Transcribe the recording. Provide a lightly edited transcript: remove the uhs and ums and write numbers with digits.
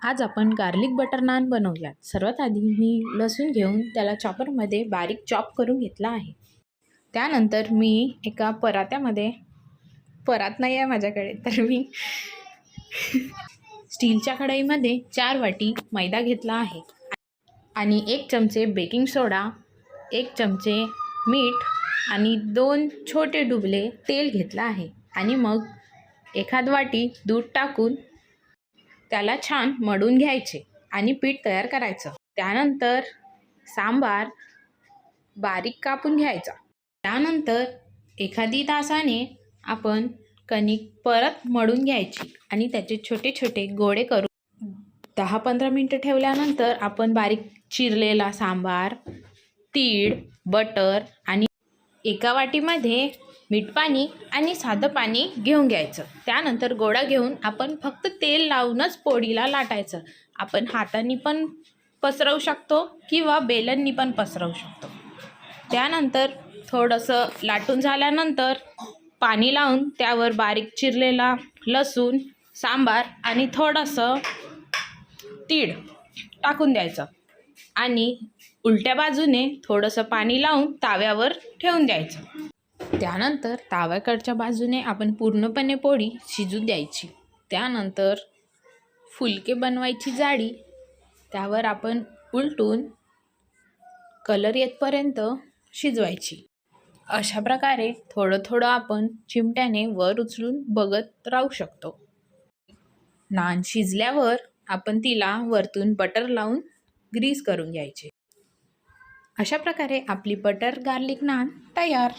आज आपण garlic butter naan बनवूयात। सर्वात आधी मी लसूण घेऊन त्याला चॉपरमध्ये बारीक चॉप करून घेतला आहे। त्यानंतर मी एका परात्यामध्ये, परात नाही आहे माझ्याकडे, तर मी स्टीलच्या कढईमध्ये 4 वाटी मैदा घेतला आहे आणि 1 चमचे बेकिंग सोडा, 1 चमचे मीठ आणि 2 छोटे डुबले तेल घेतला आहे आणि मग एखाद वाटी दूध टाकून त्याला छान मळून घ्यायचे आणि पीठ तयार करायचं। त्यानंतर सांबार बारीक कापून घ्यायचा। त्यानंतर एखादी तासाने आपण कणिक परत मळून घ्यायची आणि त्याचे छोटे छोटे गोळे करून 10-15 मिनिटं ठेवल्यानंतर आपण बारीक चिरलेला सांबार, तीळ, बटर आणि एका वाटीमध्ये मीठ पाणी आणि साधं पाणी घेऊन घ्यायचं। त्यानंतर गोळा घेऊन आपण फक्त तेल लावूनच पोळीला लाटायचं। आपण हातांनी पण पसरवू शकतो किंवा बेलननी पण पसरवू शकतो। त्यानंतर थोडंसं लाटून झाल्यानंतर पाणी लावून त्यावर बारीक चिरलेला लसूण, सांबार आणि थोडंसं तीळ टाकून द्यायचं आणि उलट्या बाजूने थोडंसं पाणी लावून ताव्यावर ठेवून द्यायचं। त्यानंतर ताव्याकडच्या बाजूने आपण पूर्णपणे पोळी शिजू द्यायची। त्यानंतर फुलके बनवायची जाळी, त्यावर आपण उलटून कलर येतपर्यंत शिजवायची। अशा प्रकारे थोडं थोडं आपण चिमट्याने वर उचलून बघत राहू शकतो। नान शिजल्यावर आपण तिला वरतून बटर लावून ग्रीस करून घ्यायचे। अशा प्रकारे आपली बटर गार्लिक नान तयार।